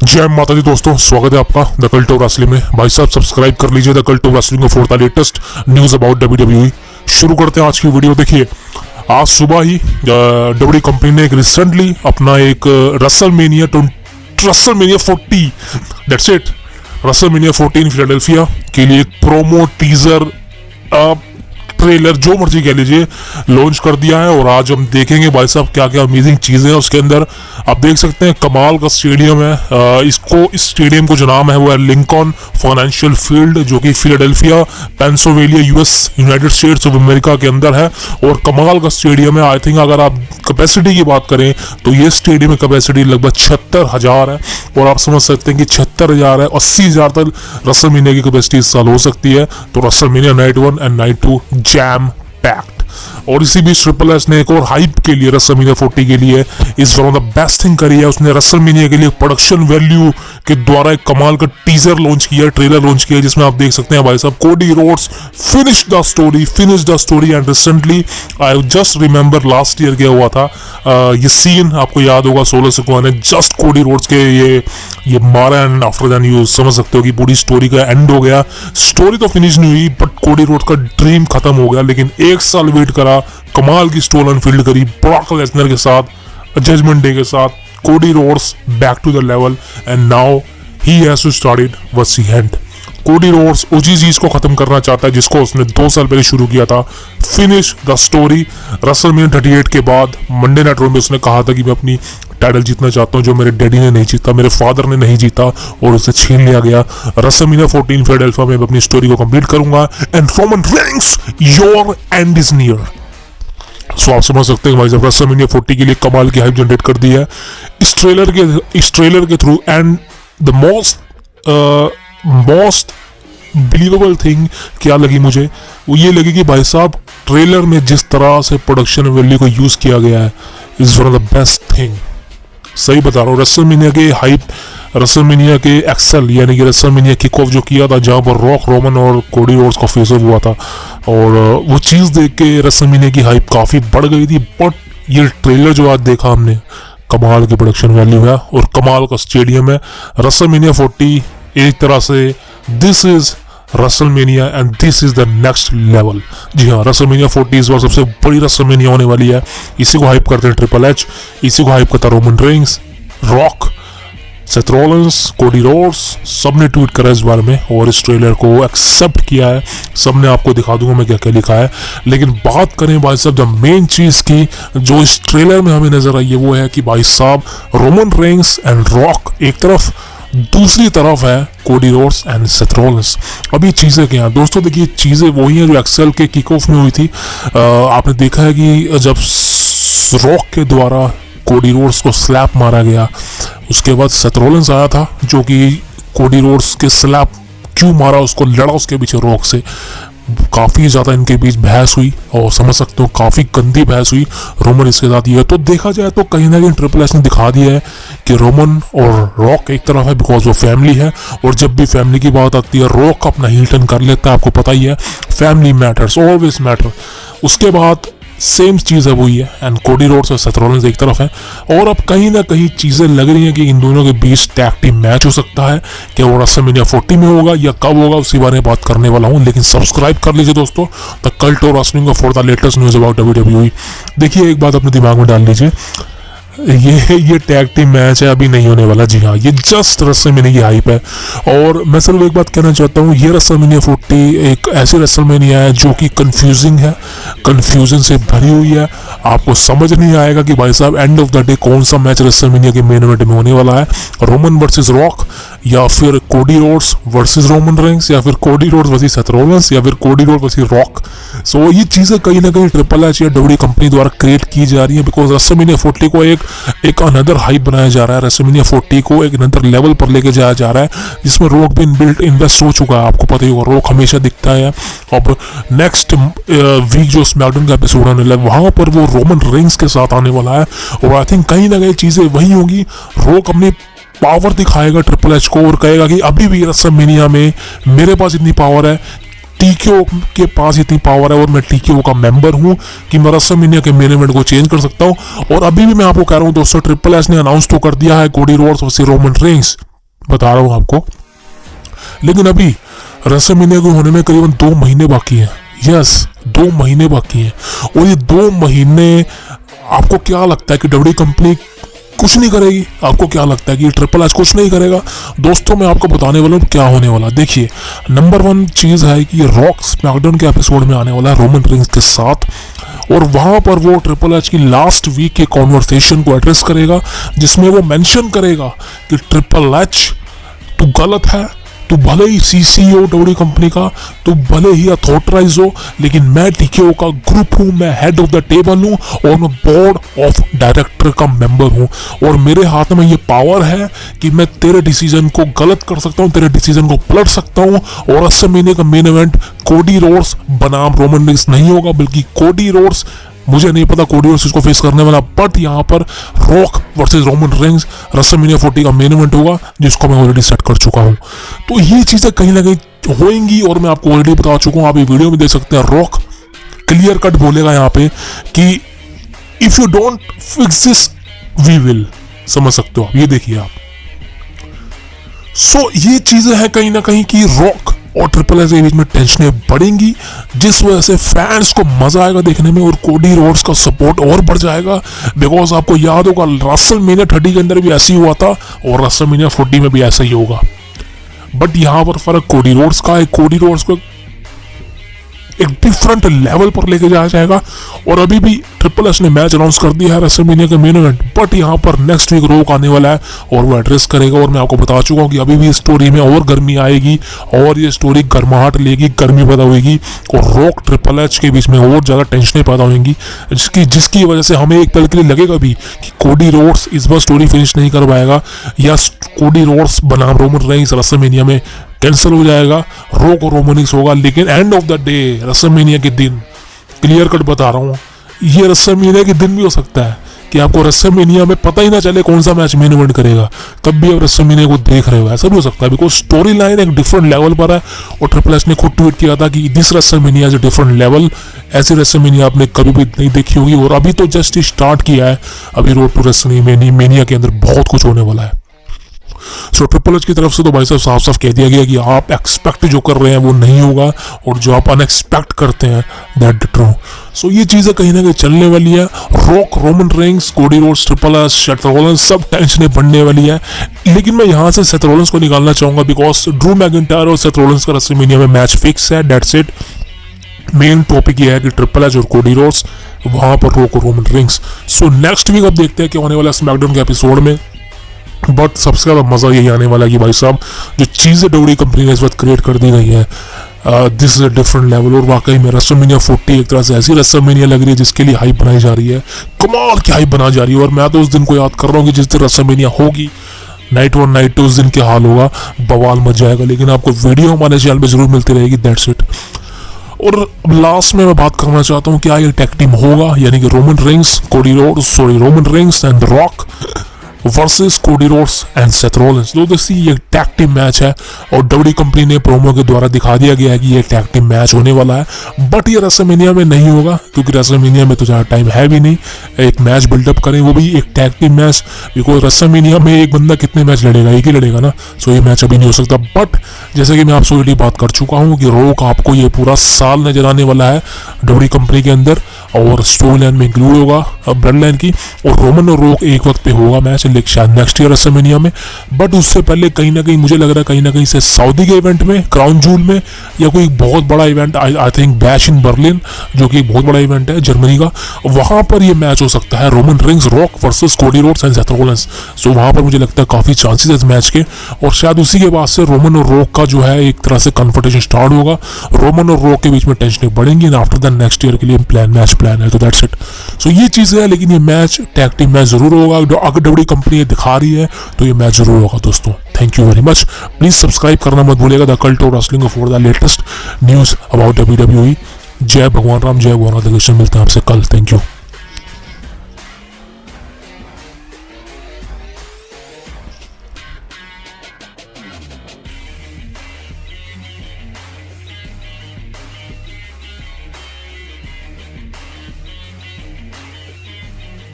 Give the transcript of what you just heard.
जय माता दी दोस्तों, स्वागत है आपका द कल्ट ऑफ रेसलिंग में। भाई साहब सब्सक्राइब कर लीजिए the cult of wrestling for the latest news about WWE. शुरू करते हैं आज की वीडियो। देखिए, आज सुबह ही डब्ल्यूडब्ल्यूई कंपनी ने एक रिसेंटली अपना एक WrestleMania 40 that's it WrestleMania 14 Philadelphia के लिए एक प्रोमो टीजर ट्रेलर जो मर्जी कह लीजिए लॉन्च कर दिया है। और आज हम देखेंगे भाई साहब क्या क्या अमेजिंग चीजें हैं उसके अंदर। आप देख सकते हैं कमाल का स्टेडियम है। इस स्टेडियम को जो नाम है वो है लिंकन फाइनेंशियल फील्ड, जो कि Philadelphia Pennsylvania US United states of America के अंदर है। और कमाल का स्टेडियम है। आई थिंक अगर आप कैपेसिटी की बात करें तो ये स्टेडियम की कैपेसिटी लगभग 76,000 है। और आप समझ सकते हैं कि 76,000 है, 80,000 तक रेसलमेनिया की कैपेसिटी इस साल हो सकती है। तो WrestleMania night 1 and night 2 jam packed. और इसी बीच ट्रिपल एच ने एक और हाइप के लिए रेसलमेनिया 40 के लिए इस one of the best thing करी है। उसने रेसलमेनिया के लिए प्रोडक्शन वैल्यू के द्वारा एक कमाल का टीजर लॉन्च किया, ट्रेलर लॉन्च किया, जिसमें आप देख सकते हैं भाई साहब Cody Rhodes finish the story and recently I just remember last year क्या हुआ था। ये सीन आपको याद होगा, 16 सिकुआ ने जस्ट कोडी रोड्स के ये मारा एंड आफ्टर दैन यू समझ सकते हो कि पूरी स्टोरी का एंड हो गया। स्टोरी तो फिनिश नहीं हुई बट कोडी रोड्स का ड्रीम खत्म हो गया। लेकिन एक साल वेट करा, कमाल की स्टोलन फील्ड करी ब्रॉक लेसनर के साथ, जजमेंट डे के साथ। Cody Rhodes back to the level and now he has to start it what's he had. Cody Rhodes उसी चीज को खत्म करना चाहता है जिसको उसने 2 साल पहले शुरू किया था, फिनिश द स्टोरी। रेसलमेनिया 38 के बाद मंडे नाइट रॉ में उसने कहा था कि मैं अपनी टाइटल जीतना चाहता हूं, जो मेरे डैडी ने नहीं जीता, मेरे फादर ने नहीं जीता और उसे छीन लिया गया। रेसलमेनिया 14 फिलाडेल्फिया में अपनी स्टोरी को कंप्लीट करूंगा and Roman Reigns your end is near. So आप समझ सकते हैं भाई जब रेसलमेनिया 40 के लिए कमाल की हाइप जनरेट कर दी है इस ट्रेलर के through. And the most believable thing क्या लगी मुझे, वो ये लगी कि भाई साहब ट्रेलर में जिस तरह से प्रोडक्शन वैल्यू को यूज किया गया है is one of the best thing. सही बता रहा हूँ। रेसलमेनिया के हाइप, रेसलमेनिया के एक्सेल यानी कि रेसलमेनिया किक ऑफ जो किया था जहां पर रॉक, रोमन और कोडी रोड्स का फेस ऑफ हुआ था, और वो चीज देख के रेसलमेनिया की हाइप काफी बढ़ गई थी। बट ये ट्रेलर जो आज देखा हमने, कमाल की प्रोडक्शन वैल्यू है और कमाल का स्टेडियम है। रेसलमेनिया 40 एक तरह से this is WrestleMania and this is the next level. जी हाँ, रेसलमेनिया 40 इस बार सबसे बड़ी रेसलमेनिया होने वाली है। इसी को हाइप करते हैं ट्रिपल एच, इसी को हाइप करता है Roman Reigns, rock, Seth Rollins, Cody Rhodes. सबने ट्वीट करा इस बारे में और इस ट्रेलर को एक्सेप्ट किया है। सबने आपको दिखा दूंगा मैं क्या क्या लिखा है। लेकिन बात करें भाई साहब द मेन चीज की जो इस ट्रेलर में हमें नजर आई है वो है कि भाई साहब रोमन रेंस एंड रॉक एक तरफ, दूसरी तरफ है कोडी रोड्स एंड सेथ रॉलिंस। अभी चीजें क्या हैं दोस्तों, देखिए चीजें वही हैं जो एक्सेल के किक ऑफ में हुई थी। आपने देखा है कि जब रॉक के द्वारा कोडी रोड्स को स्लैप मारा गया, उसके बाद सेथ रॉलिंस आया था जो कि कोडी रोड्स के स्लैप क्यों मारा उसको लड़ा उसके पीछे रॉक से। काफ़ी ज़्यादा इनके बीच बहस हुई और समझ सकते हो काफ़ी गंदी बहस हुई रोमन इसके साथ। ये तो देखा जाए तो कहीं ना कहीं ट्रिपल एच ने दिखा दिया है कि रोमन और रॉक एक तरफ है बिकॉज वो फैमिली है। और जब भी फैमिली की बात आती है रॉक अपना हील टर्न कर लेता है, आपको पता ही है, फैमिली मैटर्स ऑलवेज मैटर। उसके बाद सेम चीज़ है वही है एंड कोडी रोड्स और सेथ रॉलिंस एक तरफ है। और अब कहीं ना कहीं चीज़ें लग रही हैं कि इन दोनों के बीच टैग टीम मैच हो सकता है। क्या वो रेसलमेनिया 40 में होगा या कब होगा उसी बारे में बात करने वाला हूँ। लेकिन सब्सक्राइब कर लीजिए दोस्तों the cult of wrestling for the latest news about WWE. देखिए एक बात अपने दिमाग में डाल लीजिए, ये टैग टीम मैच है अभी नहीं होने वाला। जी हाँ, ये जस्ट रेसलमेनिया की हाइप है। और मैं सिर्फ एक बात कहना चाहता हूँ, ये रेसलमेनिया 40 एक ऐसी रेसलमेनिया है जो कि कंफ्यूजिंग है, कंफ्यूजन से भरी हुई है। आपको समझ नहीं आएगा कि भाई साहब एंड ऑफ द डे कौन सा मैच रेसलमेनिया के मेन इवेंट में होने वाला है, रोमन वर्सेस रॉक या फिर Cody Rhodes versus Roman Reigns या फिर Cody Rhodes versus Seth Rollins या फिर कोडी रोड्स वर्सेस रॉक। सो ये चीज़ें कहीं ना कहीं ट्रिपल एच या डब्ल्यूडब्ल्यूई कंपनी द्वारा क्रिएट की जा रही है बिकॉज रेसलमेनिया 40 को एक अनदर हाइप बनाया जा रहा है। रेसलमेनिया 40 को एक अनदर लेवल पर लेके जाया जा रहा है जिसमें रॉक भी इन्वेस्ट हो चुका है। आपको पता ही होगा रॉक हमेशा दिखता है। अब नेक्स्ट वीक जो स्मैकडाउन का एपिसोड आने लगा वहां पर वो रोमन रेंस के साथ आने वाला है। और आई थिंक कहीं ना कहीं चीज़ें वही होंगी। रॉक अपनी पावर दिखाएगा ट्रिपल एच को और कहेगा कि अभी भी रेसलमेनिया में मेरे पास इतनी पावर है, टीकेओ के पास इतनी पावर है और मैं टीकेओ का मेंबर हूं कि मैं रेसलमेनिया के मेन इवेंट को चेंज कर सकता हूं। और अभी भी मैं आपको कह रहा हूं दोस्तों, ट्रिपल एच ने अनाउंस तो कर दिया है Cody Rhodes versus Roman Reigns बता रहा हूँ आपको। लेकिन अभी रेसलमेनिया को होने में करीबन 2 महीने बाकी हैं। यस, 2 महीने बाकी हैं। और ये 2 महीने आपको क्या लगता है कि डब्ल्यूडब्ल्यूई कंपनी कुछ नहीं करेगी? आपको क्या लगता है कि ट्रिपल एच कुछ नहीं करेगा? दोस्तों मैं आपको बताने वाला हूँ क्या होने वाला। देखिए, नंबर 1 चीज़ है कि रॉक स्मैकडाउन के एपिसोड में आने वाला है रोमन रेंस के साथ, और वहाँ पर वो ट्रिपल एच की लास्ट वीक के कॉन्वर्सेशन को एड्रेस करेगा, जिसमें वो मेंशन करेगा कि ट्रिपल एच तू गलत है, तू भले ही सीसीओ डब्ल्यूडब्ल्यूई कंपनी का, तू भले ही अथॉराइज हो, लेकिन मैं टीकेओ का ग्रुप हूँ, मैं हेड ऑफ द टेबल हूँ और मैं बोर्ड ऑफ डायरेक्टर का मेंबर हूँ, और मेरे हाथ में ये पावर है कि मैं तेरे डिसीजन को गलत कर सकता हूँ, तेरे डिसीजन को पलट सकता हूँ। और रेसलमेनिया का मेन इवेंट कोडी रोड्स बनाम रोमन रेंस नहीं होगा, बल्कि कोडी रोड्स, मुझे नहीं पता कोडी रोड्स इसको फेस करने वाला, बट यहाँ पर rock versus Roman Reigns WrestleMania 40 का मेन इवेंट होगा, जिसको मैं ऑलरेडी सेट कर चुका हूँ। तो ये चीज़ें कहीं ना कहीं होंगी और मैं आपको ऑलरेडी बता चुका हूँ। आप ये वीडियो में देख सकते हैं, रॉक क्लियर कट बोलेगा यहाँ पे कि if you don't fix this we will. समझ सकते हो आप, ये देखिए आप। सो ये चीजें हैं कहीं ना कहीं कि रॉक और ट्रिपल एच के बीच में टेंशनें बढ़ेंगी, जिस वजह से फैंस को मजा आएगा देखने में और कोडी रोड्स का सपोर्ट और बढ़ जाएगा। बिकॉज आपको याद होगा रेसलमेनिया 30 के अंदर भी ऐसे ही हुआ था और रेसलमेनिया 40 में भी ऐसा ही होगा। बट यहाँ पर फर्क कोडी रोड्स का है। कोडी रोड्स को एक डिफरेंट लेवल पर लेके जाया जाएगा। और अभी भी ट्रिपल एच ने मैच अनाउंस कर दिया है रेसलमेनिया का मेन इवेंट, बट यहाँ पर नेक्स्ट वीक रोक आने वाला है और वो एड्रेस करेगा। और मैं आपको बता चुका हूँ कि अभी भी इस स्टोरी में और गर्मी आएगी और ये स्टोरी गर्माहट लेगी, गर्मी पैदा होगी और रॉक ट्रिपल एच के बीच में और ज़्यादा टेंशनें पैदा होंगी, जिसकी वजह से हमें एक पल के लिए लगेगा भी कि कोडी रोड्स इस बार स्टोरी फिनिश नहीं कर पाएगा या कोडी रोड्स बनाम रोमन रेंस रेसलमेनिया में कैंसिल हो जाएगा, रॉक और रोमन रेंस होगा। लेकिन end of the day WrestleMania के दिन, क्लियर कट बता रहा हूँ, ये रेसलमेनिया के दिन भी हो सकता है कि आपको रेसलमेनिया में पता ही ना चले कौन सा मैच मेन इवेंट करेगा, तब भी आप रेसलमेनिया को देख रहे हो। ऐसा भी हो सकता है बिकॉज स्टोरी लाइन एक डिफरेंट लेवल पर है। और ट्रिपल एच ने खुद ट्वीट किया था कि this WrestleMania is a different level. ऐसी रेसलमेनिया आपने कभी भी नहीं देखी होगी और अभी तो जस्ट ही स्टार्ट किया है। अभी रोड टू रेसलमेनिया के अंदर बहुत कुछ होने वाला है। सो ट्रिपल एच की तरफ से तो भाई साहब साफ साफ कह दिया गया कि आप एक्सपेक्ट जो कर रहे हैं वो नहीं होगा और जो आप अनएक्सपेक्ट करते हैं दैट ट्रू। सो ये चीजें कहीं ना कहीं चलने वाली है। Rock, Roman Reigns, Cody Rhodes, triple H, Seth Rollins, सब टेंशनें बढ़ने वाली है। लेकिन मैं यहाँ से सेथ रॉलिंस को निकालना चाहूंगा बिकॉज ड्रू मैकिंटायर और सेथ रॉलिंस का रेसलमेनिया में मैच फिक्स है, दैट्स इट। मेन टॉपिक ये है कि ट्रिपल एच और कोडी रोड्स, वहां पर रॉक और Roman Reigns. So next week अब देखते हैं कि होने वाला स्मैकडाउन के एपिसोड में। बट सबसे ज़्यादा मज़ा यही आने वाला है कि भाई साहब जो चीज़ें डब्ल्यूडब्ल्यूई कंपनी ने इस वक्त क्रिएट कर दी गई है, this is a different level. और वाकई में रेसलमेनिया 40 एक तरह से ऐसी रेसलमेनिया लग रही है जिसके लिए हाइप बनाई जा रही है, कमाल की हाइप बना जा रही है। और मैं तो उस दिन को याद कर रहा हूँ कि जिस दिन रेसलमेनिया होगी, नाइट 1 नाइट 2, उस दिन क्या हाल होगा, बवाल मच जाएगा। लेकिन आपको वीडियो हमारे चैनल पर जरूर मिलती रहेगी, दैट्स इट। और लास्ट में मैं बात करना चाहता हूँ क्या ये टैग टीम होगा, यानी कि Roman Reigns, Cody Rhodes, Roman Reigns and rock versus Cody Rhodes and Seth Rollins. दोस्तों ये टैग टीम मैच है और डब्ल्यूडब्ल्यूई कंपनी ने प्रोमो के द्वारा दिखा दिया गया है कि ये टैग टीम मैच होने वाला है। बट ये रेसलमेनिया में नहीं होगा क्योंकि रेसलमेनिया में तो ज़्यादा टाइम है भी नहीं, एक मैच बिल्डअप करें, वो भी एक tag team match. Because WrestleMania में एक बंदा कितने मैच लड़ेगा, एक ही लड़ेगा ना। सो ये मैच अभी नहीं हो सकता। बट जैसे कि मैं आपसे ऑलरेडी बात कर चुका हूँ कि रॉक आपको ये पूरा साल नजर आने वाला है डब्ल्यूडब्ल्यूई कंपनी के अंदर और स्टोरी लाइन में इंक्लूड होगा ब्लड लाइन की। और रोमन और रॉक एक वक्त पे होगा मैच, लेकिन शायद नेक्स्ट ईयर रेसलमेनिया में। बट उससे पहले कहीं ना कहीं मुझे लग रहा है कहीं ना कहीं से सऊदी के इवेंट में, क्राउन जूल में, या कोई बहुत बड़ा event, I think bash in Berlin, जो कि बहुत बड़ा इवेंट है जर्मनी का, वहां पर ये मैच हो सकता है Roman Reigns, Rock versus Cody Rhodes and Seth Rollins. So वहां पर मुझे लगता है काफी चांसेस है इस मैच के। और शायद उसी के बाद से रोमन और रॉक का जो है एक तरह से कन्फ्रंटेशन स्टार्ट होगा, रोमन और रॉक के बीच में टेंशन बढ़ेंगी and after the next year के लिए मैच प्लान है। तो दैट्स इट। सो ये चीज़ है। लेकिन ये मैच टैग टीम मैच जरूर होगा। अगर डब्ल्यूडब्ल्यूई कंपनी ये दिखा रही है तो ये मैच जरूर होगा दोस्तों। Thank you very much. Please subscribe करना मत भूलिएगा the cult of wrestling for the latest news about WWE. जय भगवान राम, जय भगवान राधा कृष्ण। मिलते हैं आपसे कल। Thank you.